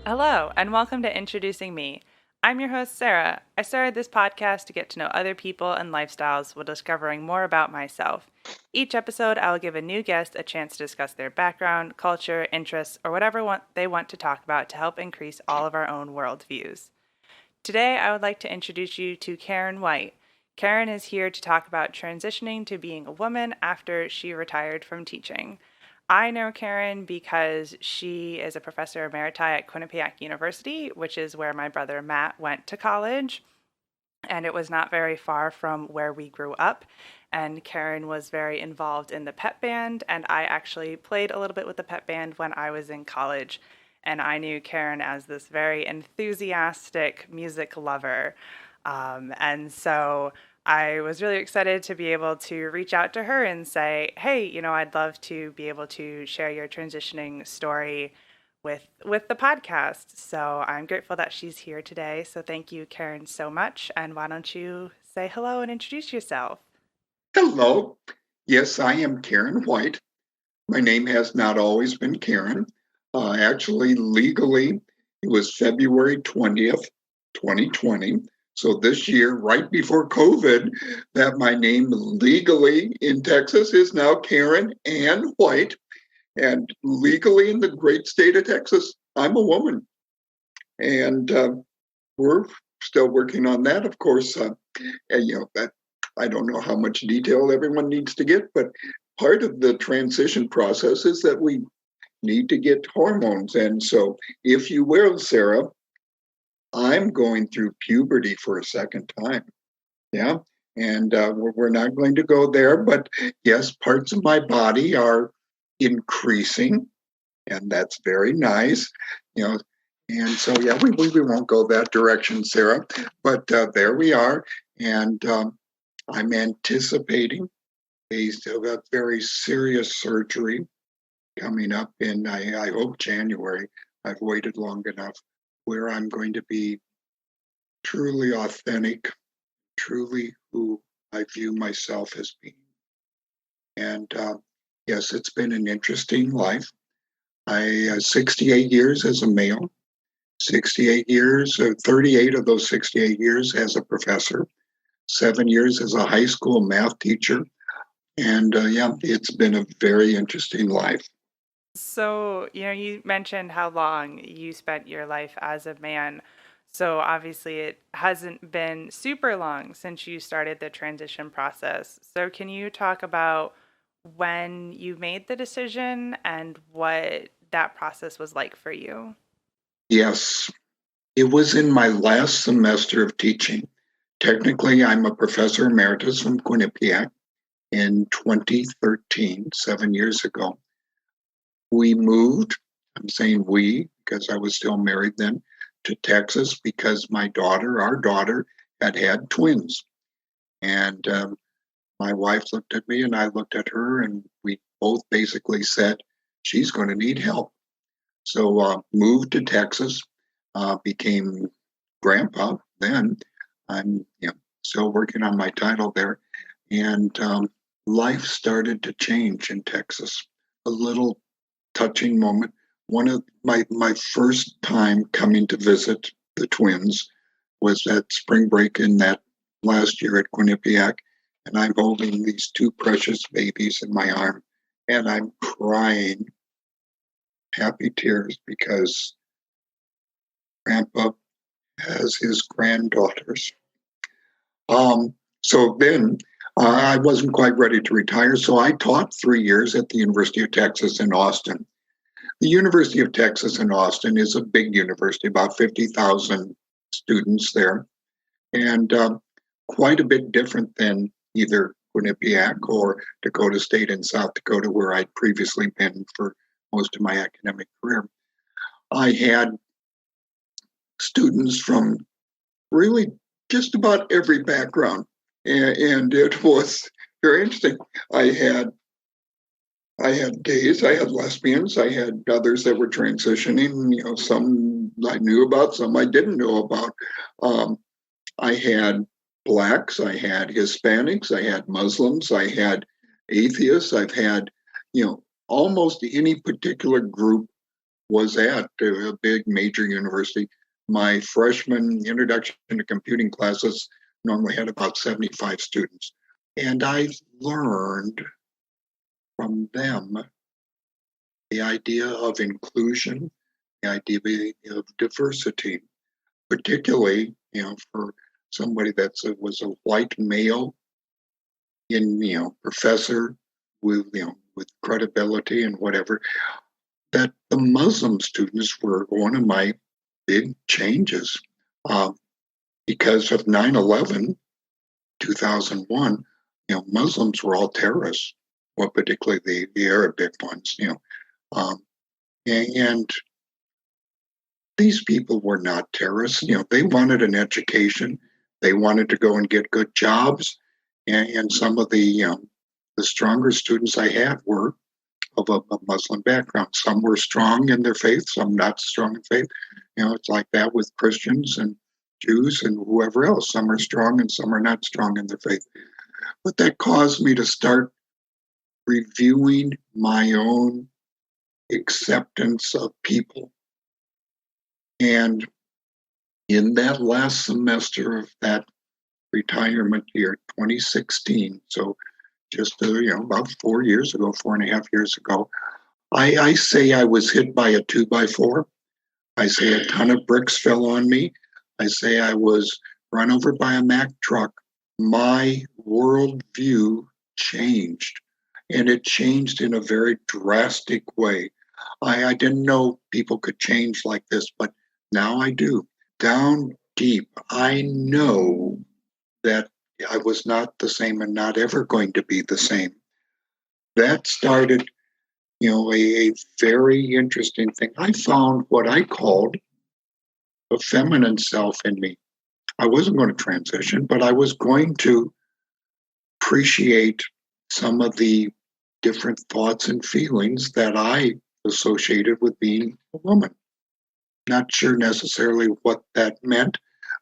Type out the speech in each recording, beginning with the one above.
Hello, and welcome to Introducing Me. I'm your host, Sarah. I started this podcast to get to know other people and lifestyles while discovering more about myself. Each episode, I will give a new guest a chance to discuss their background, culture, interests, or whatever they want to talk about to help increase all of our own worldviews. Today, I would like to introduce you to Karen White. Karen is here to talk about transitioning to being a woman after she retired from teaching. I know Karen because she is a professor emerita at Quinnipiac University, which is where my brother Matt went to college. And it was not very far from where we grew up. And Karen was very involved in the pep band, and I actually played a little bit with the pep band when I was in college. And I knew Karen as this very enthusiastic music lover. And so I was really excited to be able to reach out to her and say, hey, I'd love to be able to share your transitioning story with the podcast. So I'm grateful that she's here today. So thank you, Karen, so much. And why don't you say hello and introduce yourself? Hello. Yes, I am Karen White. My name has not always been Karen. Actually, legally, it was February 20th, 2020. So this year, right before COVID, that my name legally in Texas is now Karen Ann White. And legally in the great state of Texas, I'm a woman. And we're still working on that, of course. That I don't know how much detail everyone needs to get, but part of the transition process is that we need to get hormones. And so, if you will, Sarah, I'm going through puberty for a second time. Yeah. And we're not going to go there, but yes, parts of my body are increasing, and that's very nice. You know, and so, yeah, we won't go that direction, Sarah, but there we are. And I'm anticipating a very serious surgery coming up in, I hope, January. I've waited long enough where I'm going to be truly authentic, truly who I view myself as being. And yes, it's been an interesting life. 68 years as a male, 68 years, 38 of those 68 years as a professor, 7 years as a high school math teacher. And yeah, it's been a very interesting life. So, you mentioned how long you spent your life as a man. So, obviously, it hasn't been super long since you started the transition process. So, can you talk about when you made the decision and what that process was like for you? Yes, it was in my last semester of teaching. Technically, I'm a professor emeritus from Quinnipiac in 2013, 7 years ago. We moved, I'm saying we, because I was still married then, to Texas because our daughter, had twins. And my wife looked at me and I looked at her, and we both basically said, she's going to need help. So moved to Texas, became grandpa then. I'm still working on my title there. And life started to change in Texas. A little touching moment. One of my first time coming to visit the twins was at spring break in that last year at Quinnipiac, and I'm holding these two precious babies in my arm, and I'm crying happy tears because Grandpa has his granddaughters. So then I wasn't quite ready to retire, so I taught 3 years at the University of Texas in Austin. The University of Texas in Austin is a big university, about 50,000 students there, and quite a bit different than either Quinnipiac or Dakota State in South Dakota, where I'd previously been for most of my academic career. I had students from really just about every background, and it was very interesting. I had I had gays, I had lesbians, I had others that were transitioning. Some I knew about, some I didn't know about. Um, I had blacks, I had Hispanics, I had Muslims, I had atheists. I've had, almost any particular group was at a big major university. My freshman introduction to computing classes normally had about 75 students. And I learned from them the idea of inclusion, the idea of diversity, particularly, for somebody that was a white male in, professor with credibility and whatever, that the Muslim students were one of my big changes. Uh, because of 9/11, 2001, Muslims were all terrorists, well, particularly the Arabic ones, Um, and these people were not terrorists. They wanted an education. They wanted to go and get good jobs. And some of the stronger students I had were of a Muslim background. Some were strong in their faith, some not strong in faith. It's like that with Christians and Jews and whoever else. Some are strong and some are not strong in their faith. But that caused me to start reviewing my own acceptance of people. And in that last semester of that retirement year, 2016, so just about 4 years ago, 4.5 years ago, I say I was hit by a 2x4. I say a ton of bricks fell on me. I say I was run over by a Mack truck. My worldview changed, and it changed in a very drastic way. I didn't know people could change like this, but now I do. Down deep, I know that I was not the same and not ever going to be the same. That started, a very interesting thing. I found what I called a feminine self in me. I wasn't going to transition, but I was going to appreciate some of the different thoughts and feelings that I associated with being a woman. Not sure necessarily what that meant,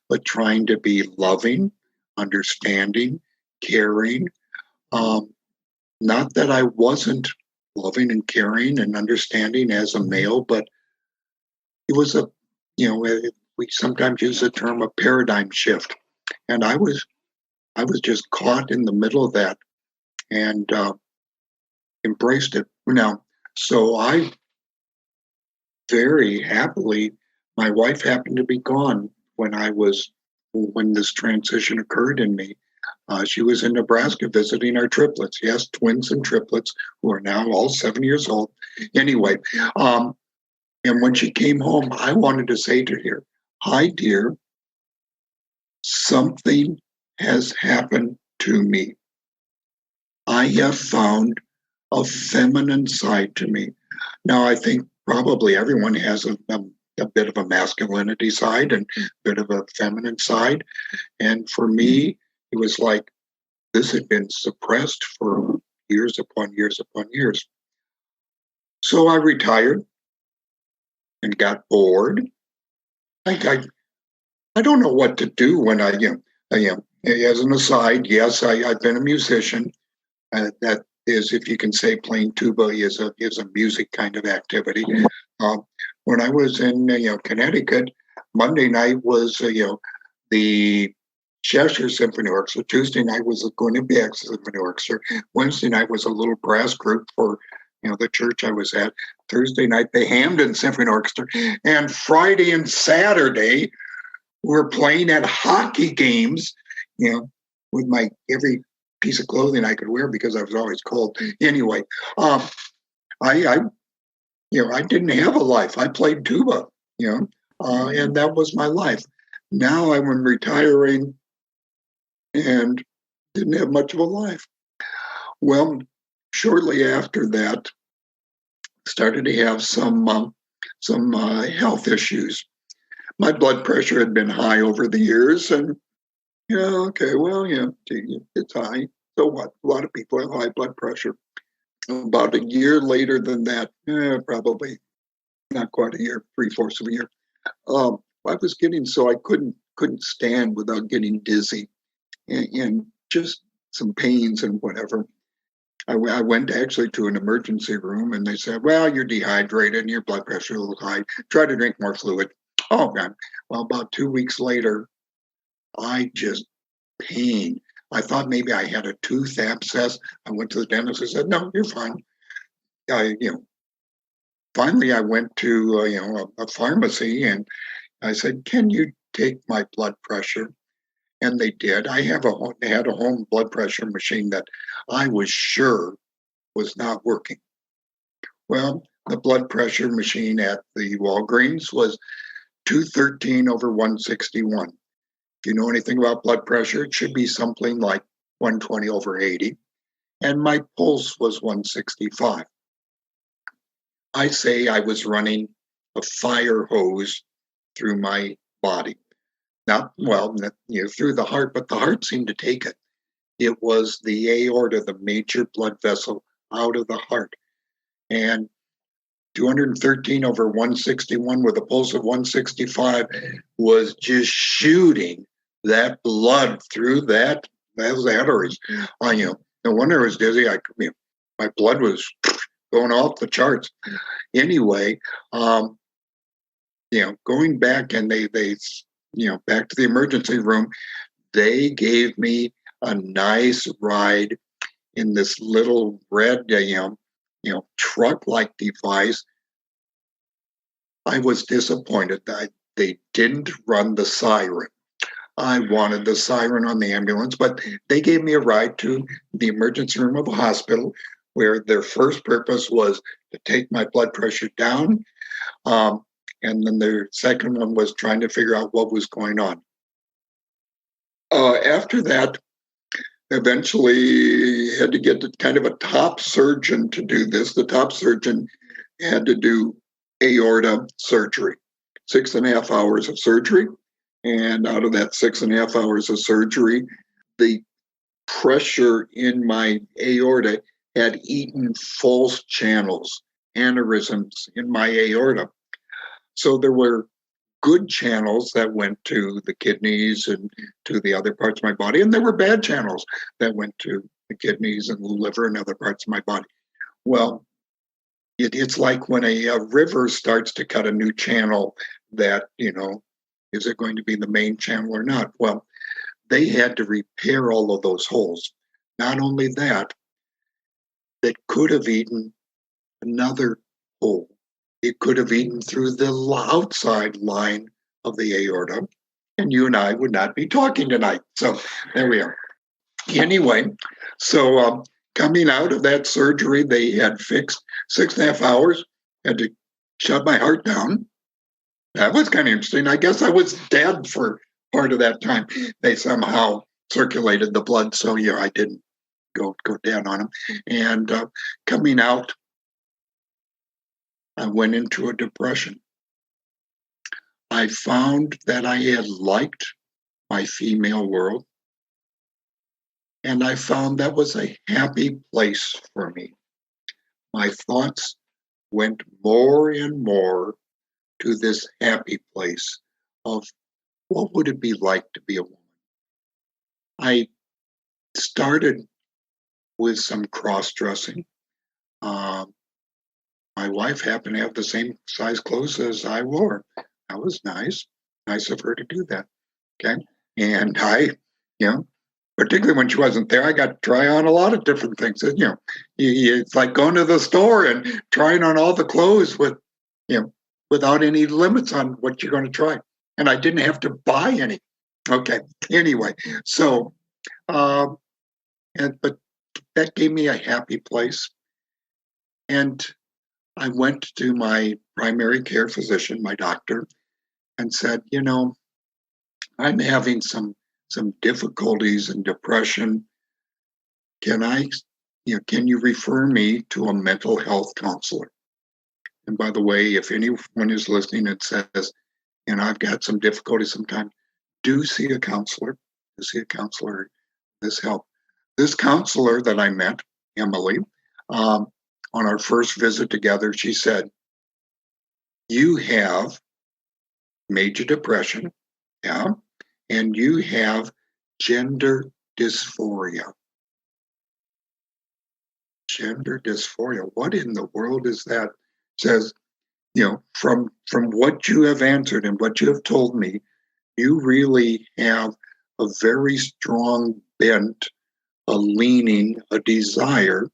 but trying to be loving, understanding, caring. Um, Not that I wasn't loving and caring and understanding as a male, but it was we sometimes use the term a paradigm shift. And I was just caught in the middle of that and embraced it. Now, so I very happily, my wife happened to be gone when this transition occurred in me. She was in Nebraska visiting our triplets. Yes, twins and triplets who are now all 7 years old. Anyway, and when she came home, I wanted to say to her, "Hi, dear, something has happened to me. I have found a feminine side to me." Now, I think probably everyone has a bit of a masculinity side and a bit of a feminine side. And for me, it was like this had been suppressed for years upon years upon years. So I retired and got bored. I don't know what to do when I am. As an aside, yes, I've been a musician. That is, if you can say, playing tuba is a music kind of activity. Um, when I was in Connecticut, Monday night was the Cheshire Symphony Orchestra. Tuesday night was the Quinnipiac Symphony Orchestra. Wednesday night was a little brass group for the church I was at. Thursday night the Hamden Symphony Orchestra, and Friday and Saturday we're playing at hockey games. With my every piece of clothing I could wear because I was always cold. Anyway, I I didn't have a life. I played tuba, and that was my life. Now I'm retiring and didn't have much of a life. Well, shortly after that, started to have some health issues. My blood pressure had been high over the years, and okay, well, it's high. So what? A lot of people have high blood pressure. About a year later than that, probably not quite a year, 3/4 of a year. I was getting so I couldn't stand without getting dizzy and just some pains and whatever. I went actually to an emergency room and they said, well, you're dehydrated and your blood pressure is a little high. Try to drink more fluid. Oh, God. Well, about 2 weeks later, I just pain. I thought maybe I had a tooth abscess. I went to the dentist and said, no, you're fine. Finally, I went to, a pharmacy and I said, can you take my blood pressure? And they did. They had a home blood pressure machine that I was sure was not working. Well, the blood pressure machine at the Walgreens was 213 over 161. If you know anything about blood pressure, it should be something like 120 over 80. And my pulse was 165. I say I was running a fire hose through my body. Not, well, through the heart, but the heart seemed to take it. It was the aorta, the major blood vessel out of the heart. And 213 over 161 with a pulse of 165 was just shooting that blood through those arteries. No wonder I was dizzy. My blood was going off the charts. Anyway, going back and they back to the emergency room, they gave me a nice ride in this little red, truck-like device. I was disappointed that they didn't run the siren. I wanted the siren on the ambulance, but they gave me a ride to the emergency room of a hospital where their first purpose was to take my blood pressure down. And then their second one was trying to figure out what was going on. After that, eventually had to get to kind of a top surgeon to do this. The top surgeon had to do aorta surgery, 6.5 hours of surgery. And out of that 6.5 hours of surgery, the pressure in my aorta had eaten false channels, aneurysms in my aorta. So there were good channels that went to the kidneys and to the other parts of my body, and there were bad channels that went to the kidneys and the liver and other parts of my body. Well, it's like when a river starts to cut a new channel that, is it going to be the main channel or not? Well, they had to repair all of those holes. Not only that, that could have eaten another hole. It could have eaten through the outside line of the aorta, and you and I would not be talking tonight. So there we are. Anyway, so coming out of that surgery, they had fixed 6.5 hours, had to shut my heart down. That was kind of interesting. I guess I was dead for part of that time. They somehow circulated the blood, so I didn't go down on them. And coming out, I went into a depression. I found that I had liked my female world, and I found that was a happy place for me. My thoughts went more and more to this happy place of what would it be like to be a woman. I started with some cross-dressing. My wife happened to have the same size clothes as I wore. That was nice of her to do that. Okay, and particularly when she wasn't there, I got to try on a lot of different things. It's like going to the store and trying on all the clothes without any limits on what you're going to try. And I didn't have to buy any. Okay. Anyway, so but that gave me a happy place. And I went to my primary care physician, my doctor, and said, I'm having some difficulties and depression. Can you refer me to a mental health counselor? And by the way, if anyone is listening and says, I've got some difficulties sometimes, do see a counselor. Do see a counselor. This help. This counselor that I met, Emily, on our first visit together, she said, you have major depression, yeah, and you have gender dysphoria. Gender dysphoria. What in the world is that? Says, from what you have answered and what you have told me, you really have a very strong bent, a leaning, a desire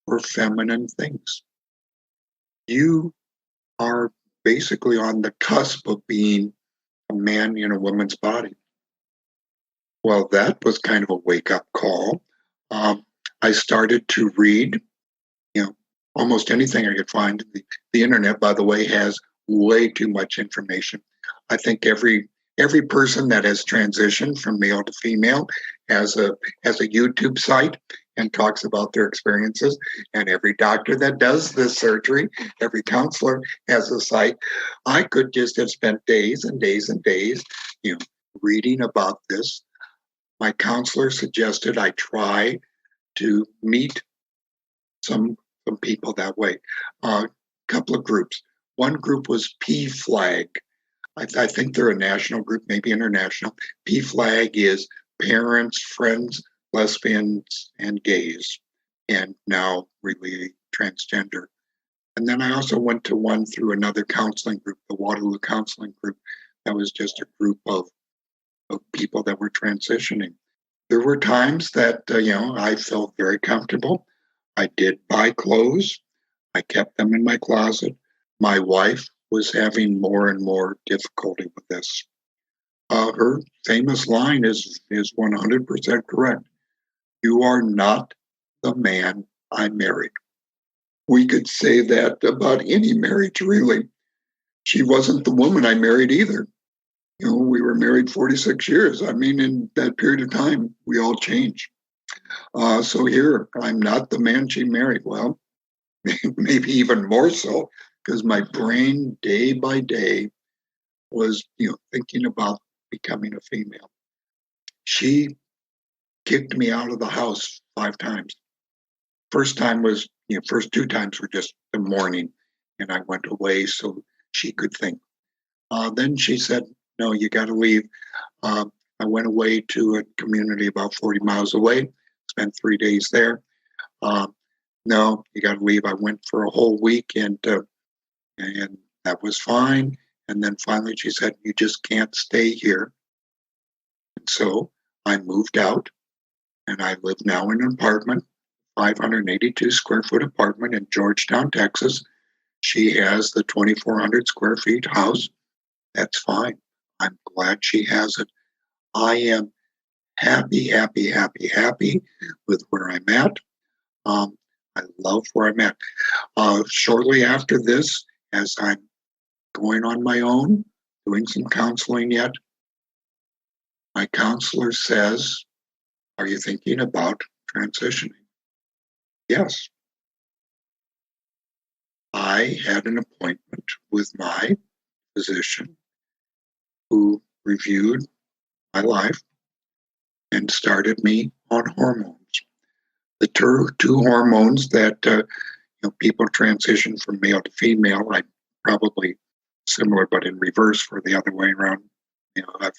for feminine things. You are basically on the cusp of being a man in a woman's body. Well, that was kind of a wake up call. Um, I started to read, you know, almost anything I could find. The internet, by the way, has way too much information. I think every person that has transitioned from male to female has a YouTube site and talks about their experiences. And every doctor that does this surgery, every counselor has a site. I could just have spent days and days and days, you know, reading about this. My counselor suggested I try to meet some some people that way. A couple of groups. One group was P Flag. I think they're a national group, maybe international. P Flag is parents, friends, lesbians, and gays, and now really transgender. And then I also went to one through another counseling group, the Waterloo Counseling Group. That was just a group of people that were transitioning. There were times that I felt very comfortable. I did buy clothes. I kept them in my closet. My wife was having more and more difficulty with this. Her famous line is 100% correct. You are not the man I married. We could say that about any marriage, really. She wasn't the woman I married either. We were married 46 years. I mean, in that period of time, we all changed. So here, I'm not the man she married. Well, maybe even more so, because my brain day by day was, thinking about becoming a female. She kicked me out of the house 5 times. First time was, first 2 times were just the morning, and I went away so she could think. Then she said, "No, you got to leave." I went away to a community about 40 miles away, spent 3 days there. Uh, no, you got to leave. I went for a whole week, and that was fine. And then finally, she said, "You just can't stay here." And so I moved out, and I live now in an apartment, 582 square foot apartment in Georgetown, Texas. She has the 2,400 square feet house. That's fine. I'm glad she has it. I am happy, happy, happy, happy with where I'm at. Um, I love where I'm at. Shortly after this, as I'm going on my own, doing some counseling yet, my counselor says, "Are you thinking about transitioning?" Yes. I had an appointment with my physician who reviewed my life and started me on hormones. The two hormones that people transition from male to female. I probably similar, but in reverse for the other way around.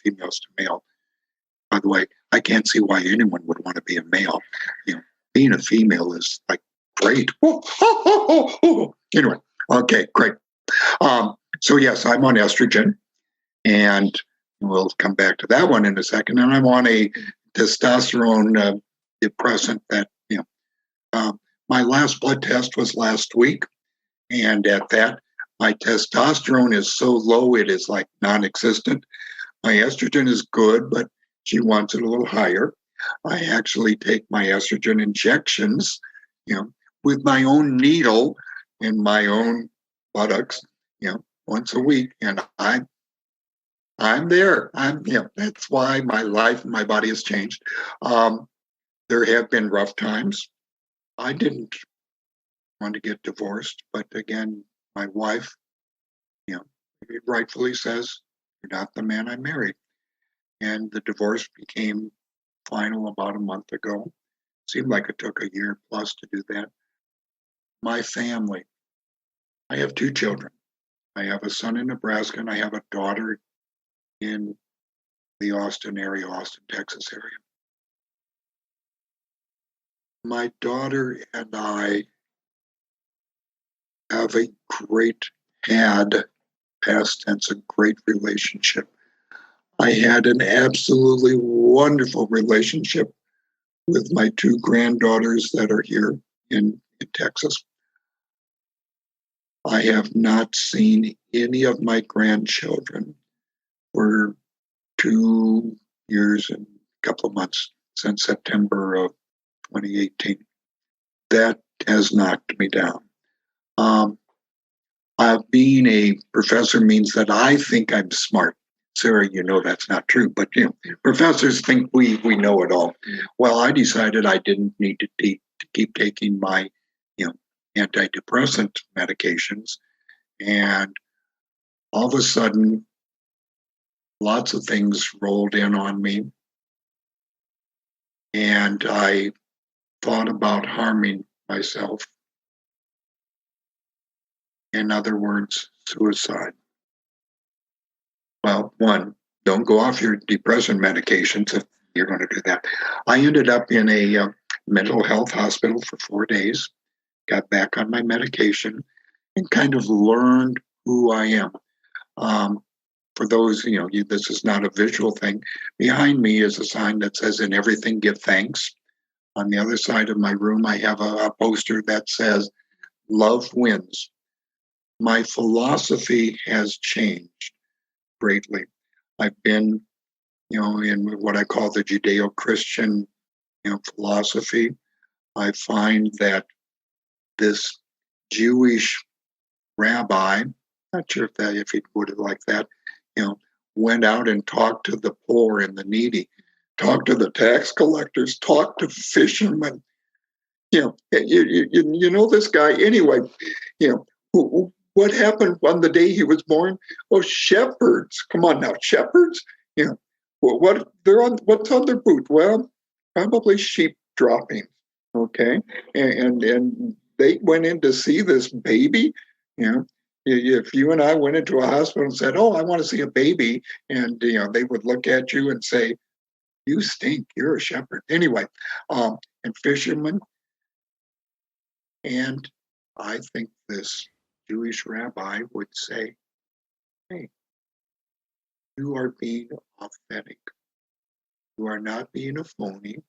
Females to male. By the way, I can't see why anyone would want to be a male. Being a female is like great. Anyway, okay, great. So yes, I'm on estrogen, and we'll come back to that one in a second. And I'm on a testosterone depressant that my last blood test was last week, and at that, my testosterone is so low it is like non-existent. My estrogen is good, but she wants it a little higher. I actually take my estrogen injections, with my own needle in my own buttocks, once a week, and I'm there. That's why my life and my body has changed. There have been rough times. I didn't want to get divorced, but again, my wife, you know, rightfully says, "You're not the man I married." And the divorce became final about a month ago. Seemed like it took a year plus to do that. My family. I have 2 children. I have a son in Nebraska and I have a daughter in the Austin area, Austin, Texas area. My daughter and I have had past tense, a great relationship. I had an absolutely wonderful relationship with my two granddaughters that are here in Texas. I have not seen any of my grandchildren for 2 years and a couple of months since September of 2018. That has knocked me down. Um, Being a professor means that I think I'm smart. Sarah, you know that's not true, but professors think we know it all. Well, I decided I didn't need to keep taking my, you know, antidepressant medications, and all of a sudden, lots of things rolled in on me, and I thought about harming myself. In other words, suicide. Well, one, don't go off your depression medications if you're going to do that. I ended up in a mental health hospital for 4 days, got back on my medication, and kind of learned who I am. Um, for those, this is not a visual thing. Behind me is a sign that says, "In everything, give thanks." On the other side of my room, I have a poster that says, "Love wins." My philosophy has changed greatly. I've been, in what I call the Judeo-Christian, philosophy. I find that this Jewish rabbi, not sure if he put it like that, you know, went out and talked to the poor and the needy, talked to the tax collectors, talked to fishermen. You know this guy anyway. What happened on the day he was born? Oh, shepherds! Come on now, shepherds. You know, what's on their boot? Well, probably sheep droppings. Okay, and they went in to see this baby. You know, if you and I went into a hospital and said, "Oh, I want to see a baby," and they would look at you and say, "You stink. You're a shepherd." Anyway, and fishermen. And I think this Jewish rabbi would say, "Hey, you are being authentic. You are not being a phony.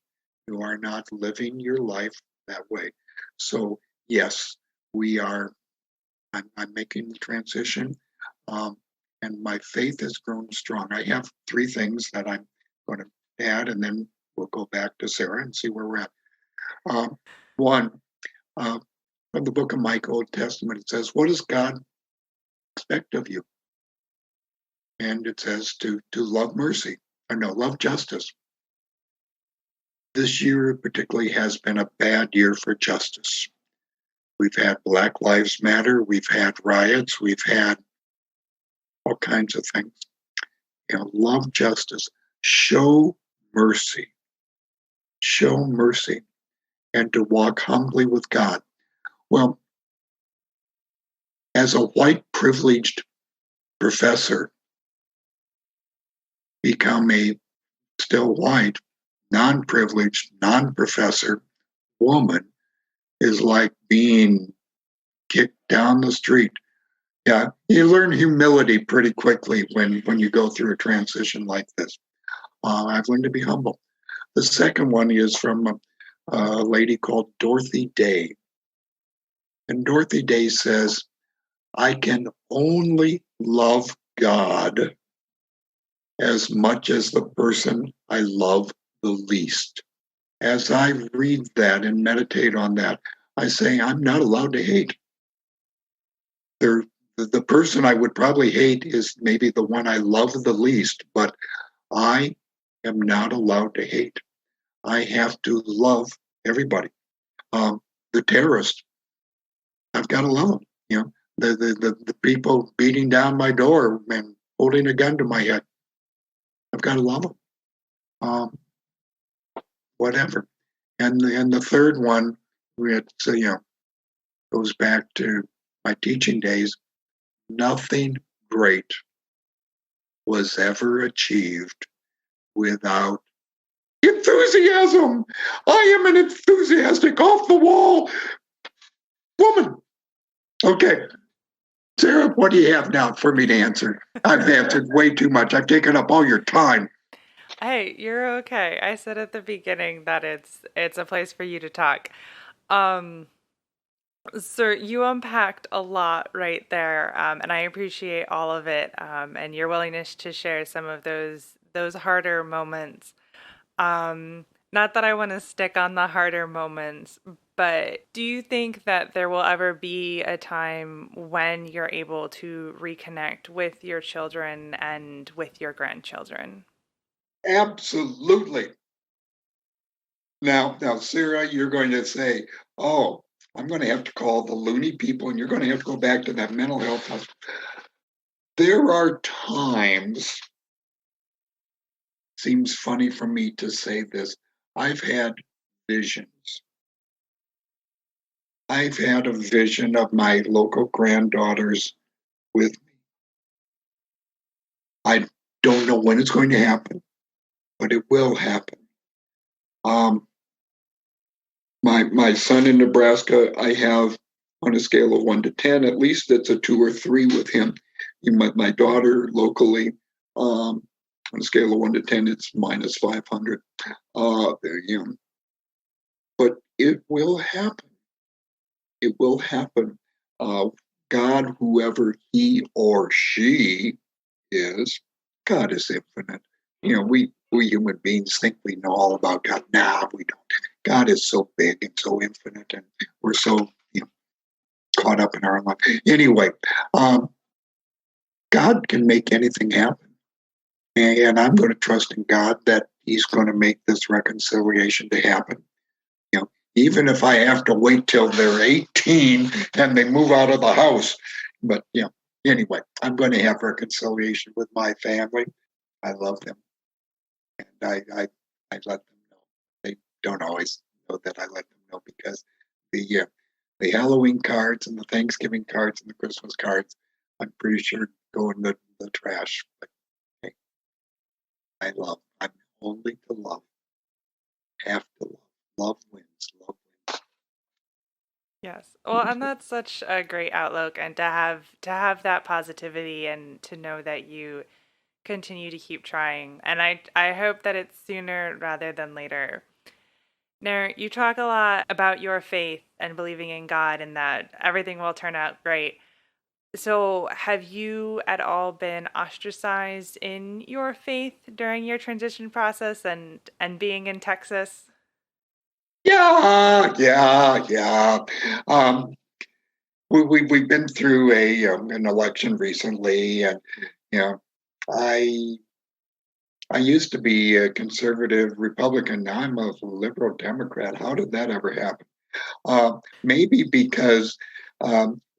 You are not living your life that way." So, yes, we are, I'm making the transition. Um, and my faith has grown strong. I have three things that I'm going to add, and then we'll go back to Sarah and see where we're at. Um, One, uh, from the book of Micah, Old Testament, it says, "What does God expect of you?" And it says to love mercy, or no, love justice. This year particularly has been a bad year for justice. We've had Black Lives Matter, we've had riots, we've had all kinds of things. Love justice, show mercy, show mercy, and to walk humbly with God. Well, as a white privileged professor, become a still white, non-privileged, non-professor woman is like being kicked down the street. Yeah, you learn humility pretty quickly when you go through a transition like this. I've learned to be humble. The second one is from a lady called Dorothy Day. And Dorothy Day says, "I can only love God as much as the person I love the least." As I read that and meditate on that, I say, I'm not allowed to hate. The person I would probably hate is maybe the one I love the least, but I am not allowed to hate. I have to love everybody. The terrorist, I've got to love them. The people beating down my door and holding a gun to my head, I've got to love them. Um, Whatever. And the third one, it's, goes back to my teaching days. Nothing great was ever achieved without Enthusiasm. I am an enthusiastic, off the wall woman. Okay, Sarah, what do you have now for me to answer? I've answered way too much. I've taken up all your time. Hey, you're okay. I said at the beginning that it's a place for you to talk. Um, Sir, you unpacked a lot right there, and I appreciate all of it, and your willingness to share some of those harder moments. Not that I want to stick on the harder moments, but do you think that there will ever be a time when you're able to reconnect with your children and with your grandchildren? Absolutely. Now, Sarah, you're going to say, "Oh, I'm going to have to call the loony people, and you're going to have to go back to that mental health hospital." There are times, seems funny for me to say this, I've had visions. I've had a vision of my local granddaughters with me. I don't know when it's going to happen, but it will happen. Um, my son in Nebraska, I have on a scale of 1 to 10, at least it's a 2 or 3 with him. My daughter locally, on a scale of 1 to 10, it's minus 500. You know, but it will happen. It will happen. Uh, God, whoever he or she is, God is infinite. We human beings think we know all about God. Nah, we don't. God is so big and so infinite, and we're so caught up in our own life. Anyway, um, God can make anything happen, and I'm going to trust in God that He's going to make this reconciliation to happen. Even if I have to wait till they're 18 and they move out of the house, but anyway, I'm going to have reconciliation with my family. I love them, and I let them know. They don't always know that I let them know because the Halloween cards and the Thanksgiving cards and the Christmas cards, I'm pretty sure go in the trash. But hey, I love. I'm only to love. Have to love. Love wins. Love wins. Yes. Well, and that's such a great outlook and to have that positivity and to know that you continue to keep trying. And I hope that it's sooner rather than later. Now, you talk a lot about your faith and believing in God and that everything will turn out great. So, have you at all been ostracized in your faith during your transition process and being in Texas? Yeah. We've been through an election recently, and you know, I I used to be a conservative Republican. Now I'm a liberal Democrat. How did that ever happen? Maybe because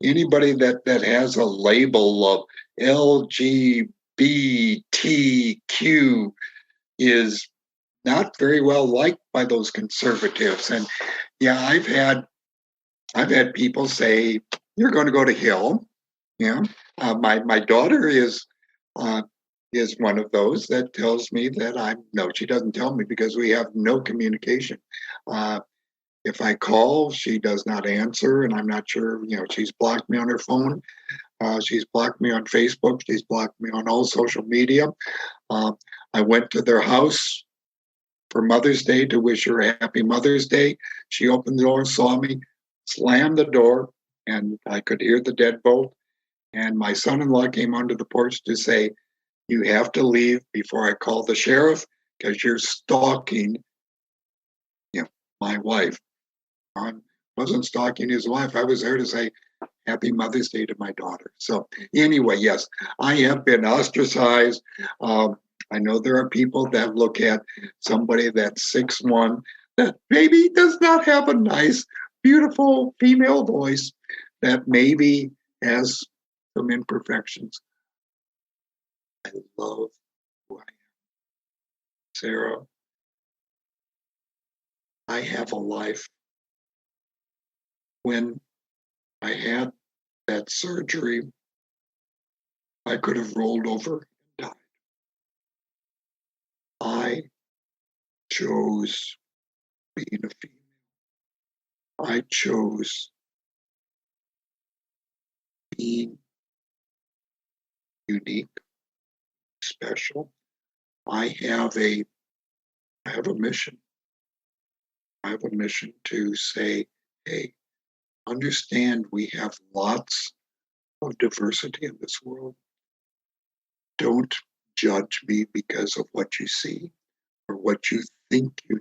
anybody that has a label of LGBTQ is not very well liked by those conservatives. And yeah, I've had people say, "You're going to go to hell." Yeah, my daughter uh, is one of those that tells me that I'm no. She doesn't tell me because we have no communication. Uh, if I call, she does not answer, and I'm not sure. She's blocked me on her phone. She's blocked me on Facebook. She's blocked me on all social media. Uh, I went to their house for Mother's Day to wish her a happy Mother's Day. She opened the door, saw me, slammed the door, and I could hear the deadbolt. And my son-in-law came onto the porch to say, "You have to leave before I call the sheriff because you're stalking, you know, my wife." I wasn't stalking his wife. I was there to say Happy Mother's Day to my daughter. So anyway, yes, I have been ostracized. Um, I know there are people that look at somebody that's 6'1", that maybe does not have a nice, beautiful female voice, that maybe has some imperfections. I love who I am. Sarah, I have a life. When I had that surgery, I could have rolled over and died. I chose being a female. I chose being unique, special. I have a I have a mission. I have a mission to say, hey, understand we have lots of diversity in this world. Don't judge me because of what you see or what you think you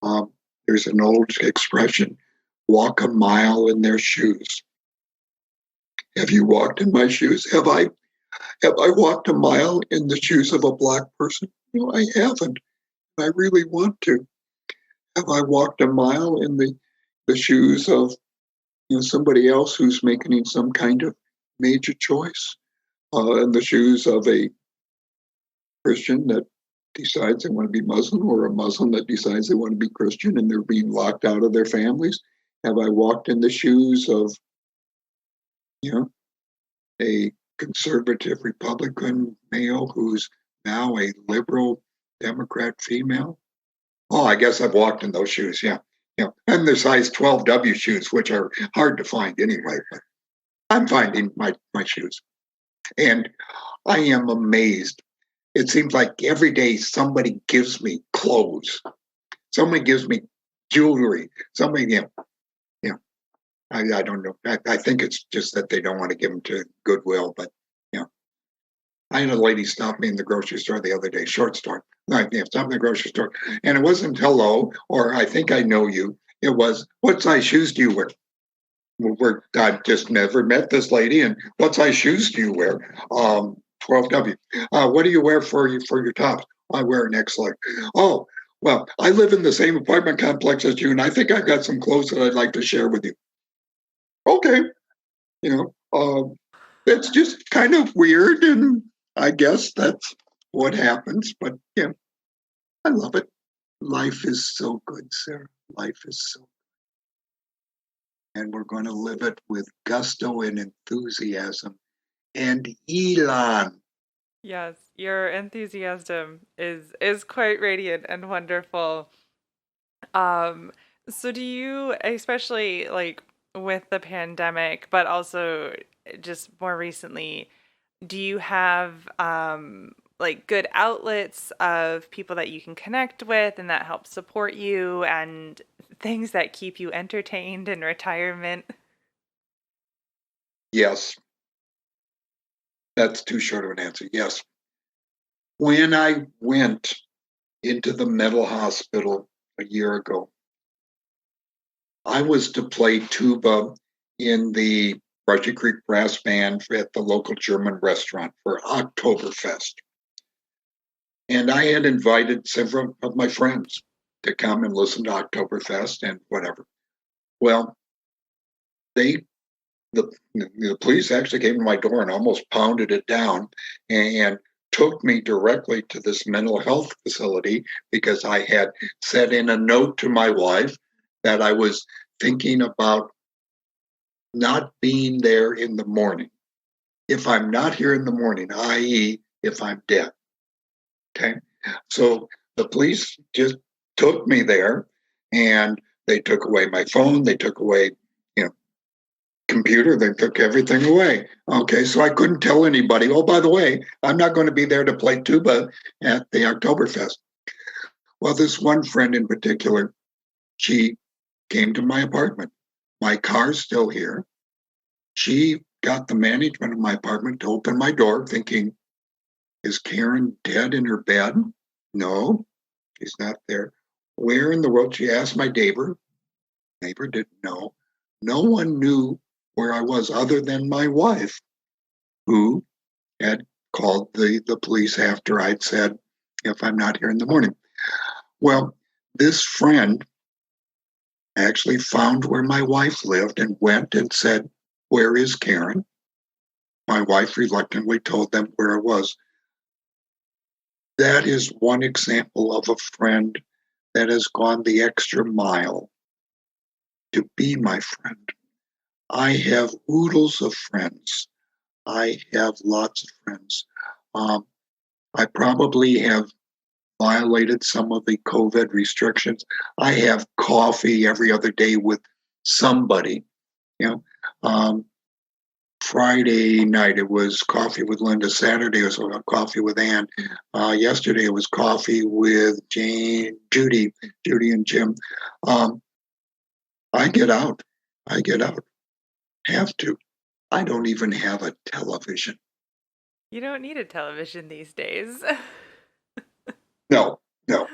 know. There's an old expression, walk a mile in their shoes. Have you walked in my shoes? Have I walked a mile in the shoes of a black person? No, I haven't. I really want to. Have I walked a mile in the shoes of somebody else who's making some kind of major choice? In the shoes of a Christian that decides they want to be Muslim, or a Muslim that decides they want to be Christian and they're being locked out of their families? Have I walked in the shoes of, you know, a conservative Republican male who's now a liberal Democrat female? Oh, I guess I've walked in those shoes. Yeah. Yeah. And they're size 12W shoes, which are hard to find anyway. But I'm finding my shoes. And I am amazed. It seems like every day somebody gives me clothes. Somebody gives me jewelry. Somebody, I don't know. I think it's just that they don't want to give them to Goodwill. But, you know, I had a lady stop me in the grocery store the other day, short store. Stop in the grocery store. And it wasn't hello, or I think I know you. It was, what size shoes do you wear? I've just never met this lady. And what size shoes do you wear? 12W. What do you wear for your tops? I wear an X large. Oh, well, I live in the same apartment complex as you, and I think I've got some clothes that I'd like to share with you. Okay, you know, it's just kind of weird, and I guess that's what happens. But yeah, I love it. Life is so good, Sarah. Life is so, and we're going to live it with gusto and enthusiasm. And Elon. Yes, your enthusiasm is quite radiant and wonderful. Um, so do you, especially like with the pandemic, but also just more recently, do you have like good outlets of people that you can connect with and that help support you and things that keep you entertained in retirement? Yes, that's too short of an answer. Yes. When I went into the mental hospital a year ago, I was to play tuba in the Brushy Creek Brass Band at the local German restaurant for Oktoberfest. And I had invited several of my friends to come and listen to Oktoberfest and whatever. Well, they the police actually came to my door and almost pounded it down and took me directly to this mental health facility because I had said in a note to my wife that I was thinking about not being there in the morning. If I'm not here in the morning, i.e., if I'm dead. Okay. So the police just took me there and they took away my phone. They took away, computer. They took everything away. Okay. So I couldn't tell anybody, oh, by the way, I'm not going to be there to play tuba at the Oktoberfest. Well, this one friend in particular, she came to my apartment. My car's still here. She got the management of my apartment to open my door thinking, is Karen dead in her bed? No, she's not there. Where in the world? She asked my neighbor. Neighbor didn't know. No one knew where I was other than my wife, who had called the police after I'd said, if I'm not here in the morning. Well, this friend actually found where my wife lived and went and said, where is Karen? My wife reluctantly told them where it was. That is one example of a friend that has gone the extra mile to be my friend. I have oodles of friends. I have lots of friends. I probably have violated some of the COVID restrictions. I have coffee every other day with somebody. You know, Friday night it was coffee with Linda. Saturday it was coffee with Ann. Yesterday it was coffee with Jane, Judy, and Jim. Um, I get out. I get out. Have to. I don't even have a television. You don't need a television these days. No, no.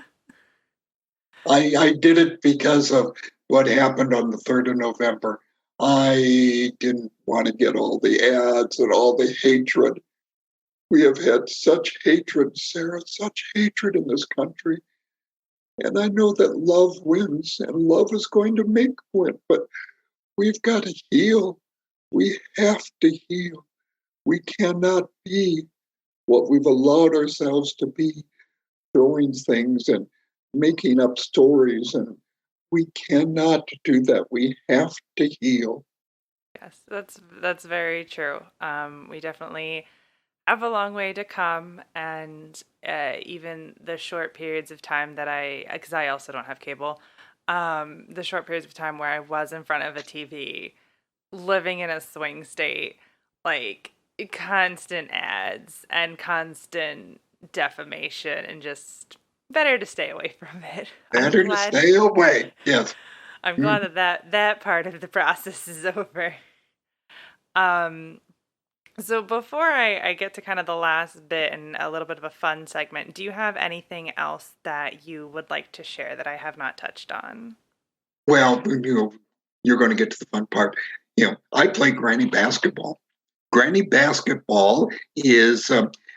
I did it because of what happened on the 3rd of November. I didn't want to get all the ads and all the hatred. We have had such hatred, Sarah, such hatred in this country. And I know that love wins and love is going to make win, but we've got to heal. We have to heal. We cannot be what we've allowed ourselves to be, throwing things and making up stories. And we cannot do that. We have to heal. Yes, that's very true. We definitely have a long way to come, and even the short periods of time that because I also don't have cable, the short periods of time where I was in front of a TV, living in a swing state, like constant ads and constant defamation, and just better to stay away from it. I'm Better to glad. stay away. Yes. I'm glad Mm. that part of the process is over. Um, so before I get to kind of the last bit and a little bit of a fun segment, do you have anything else that you would like to share that I have not touched on? Well, you're going to get to the fun part. I play granny basketball. Granny basketball is,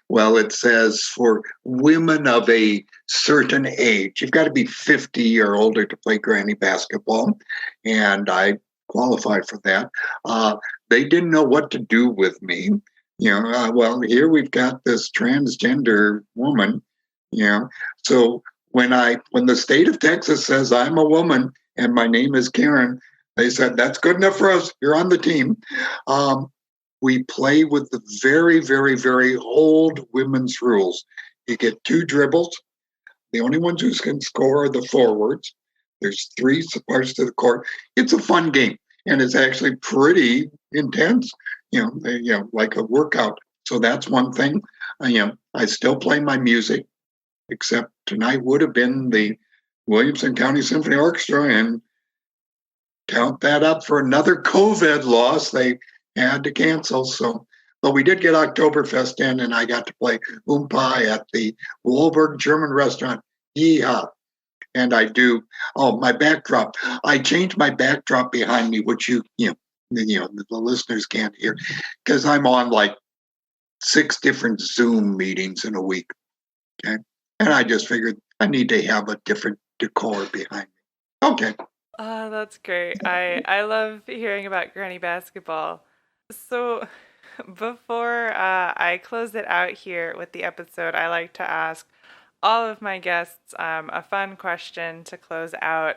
well, it says for women of a certain age. You've got to be 50 or older to play granny basketball. And I qualified for that. They didn't know what to do with me. Well, here we've got this transgender woman, you know. So when the state of Texas says I'm a woman and my name is Karen, they said, that's good enough for us. You're on the team. Um, we play with the very, very, very old women's rules. You get 2 dribbles. The only ones who can score are the forwards. There's 3 parts to the court. It's a fun game, and it's actually pretty intense. Like a workout. So that's one thing. I still play my music, except tonight would have been the Williamson County Symphony Orchestra, and count that up for another COVID loss. They had to cancel. So, but we did get Oktoberfest in, and I got to play Oompa at the Wohlberg German restaurant. Yeehaw. And I do. Oh, my backdrop. I changed my backdrop behind me, which the listeners can't hear, because I'm on like 6 different Zoom meetings in a week. Okay. And I just figured I need to have a different decor behind me. Okay. Oh, that's great. I love hearing about granny basketball. So before I close it out here with the episode, I like to ask all of my guests a fun question to close out.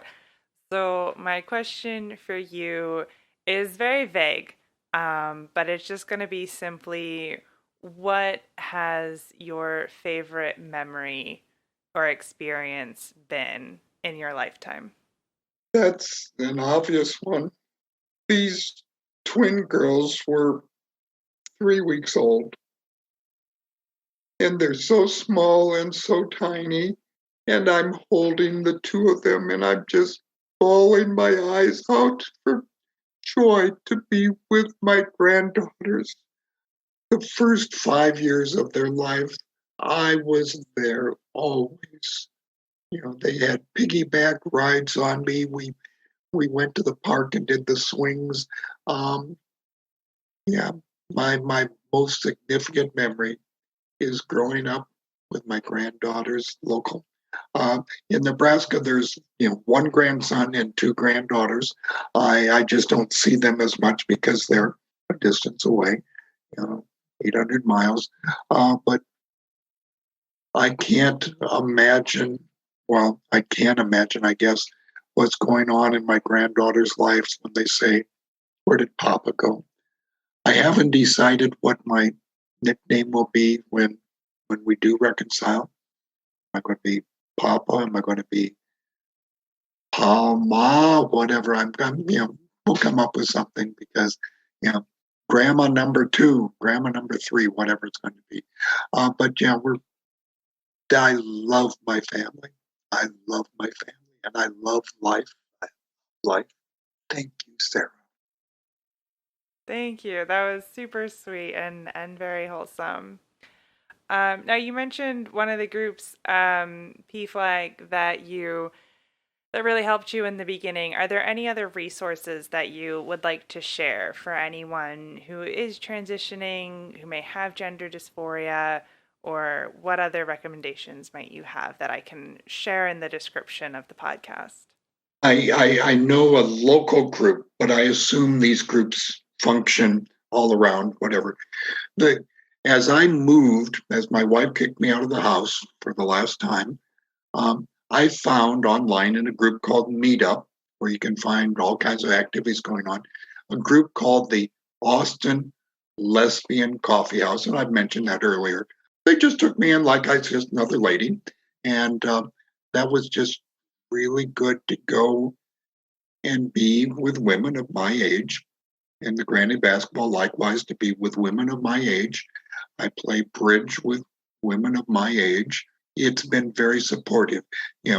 So my question for you is very vague, but it's just going to be simply, what has your favorite memory or experience been in your lifetime? That's an obvious one. These twin girls were 3 weeks old, and they're so small and so tiny. And I'm holding the 2 of them, and I'm just bawling my eyes out for joy to be with my granddaughters. The first 5 years of their life, I was there always. They had piggyback rides on me. We went to the park and did the swings. Um, yeah, my most significant memory is growing up with my granddaughters local. In Nebraska, there's 1 grandson and 2 granddaughters. I just don't see them as much because they're a distance away, 800 miles. But I can't imagine. Well, I can imagine, I guess, what's going on in my granddaughters' lives when they say, "Where did Papa go?" I haven't decided what my nickname will be when we do reconcile. I going to be Papa? Am I going to be Ma? Whatever. We'll come up with something because, you know, Grandma number 2, Grandma number 3, whatever it's going to be. But yeah, I love my family. I love my family, and I love life. I love life. Thank you, Sarah. Thank you. That was super sweet and very wholesome. Now you mentioned one of the groups, PFLAG, that really helped you in the beginning. Are there any other resources that you would like to share for anyone who is transitioning, who may have gender dysphoria, or what other recommendations might you have that I can share in the description of the podcast? I know a local group, but I assume these groups function all around, whatever. The, as I moved, as my wife kicked me out of the house for the last time, I found online in a group called Meetup, where you can find all kinds of activities going on, a group called the Austin Lesbian Coffee House. And I've mentioned that earlier. They just took me in like I was just another lady. And that was just really good to go and be with women of my age. And the Granny basketball, likewise, to be with women of my age. I play bridge with women of my age. It's been very supportive.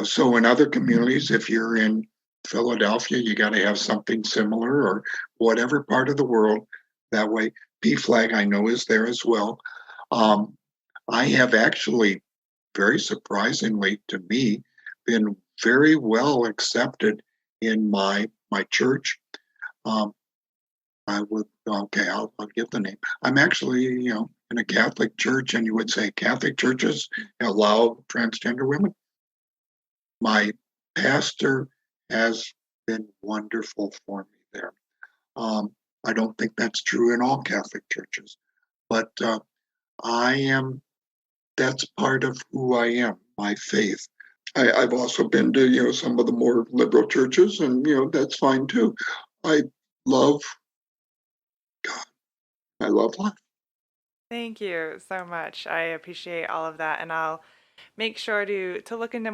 So in other communities, if you're in Philadelphia, you got to have something similar, or whatever part of the world. That way, PFLAG I know is there as well. I have actually, very surprisingly to me, been very well accepted in my church. Um, I'll give the name. I'm actually, in a Catholic church, and you would say Catholic churches allow transgender women. My pastor has been wonderful for me there. I don't think that's true in all Catholic churches, but that's part of who I am, my faith. I've also been to, some of the more liberal churches, and, that's fine too. I love God. I love life. Thank you so much. I appreciate all of that, and I'll make sure to look into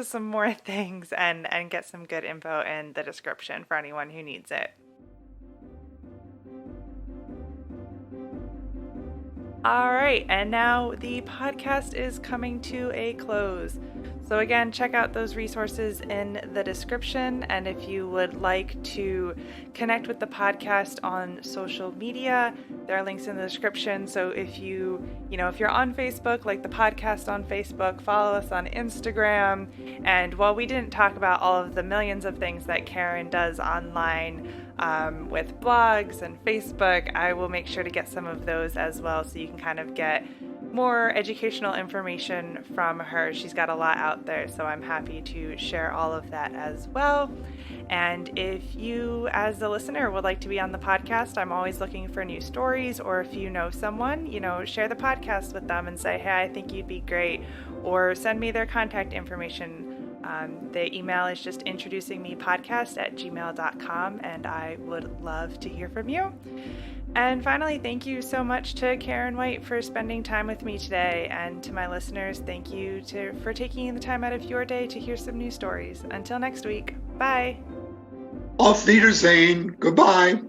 some more things and get some good info in the description for anyone who needs it. All right, and now the podcast is coming to a close. So, again, check out those resources in the description. And if you would like to connect with the podcast on social media, there are links in the description. So, if you're on Facebook, like the podcast on Facebook, follow us on Instagram. And while we didn't talk about all of the millions of things that Karen does online, with blogs and Facebook, I will make sure to get some of those as well so you can kind of get more educational information from her. She's got a lot out there, so I'm happy to share all of that as well. And if you, as a listener, would like to be on the podcast, I'm always looking for new stories. Or if you know someone, share the podcast with them and say, hey, I think you'd be great. Or send me their contact information. The email is just introducingmepodcast@gmail.com, and I would love to hear from you. And finally, thank you so much to Karen White for spending time with me today. And to my listeners, thank you for taking the time out of your day to hear some new stories. Until next week, bye. Auf Wiedersehen. Goodbye.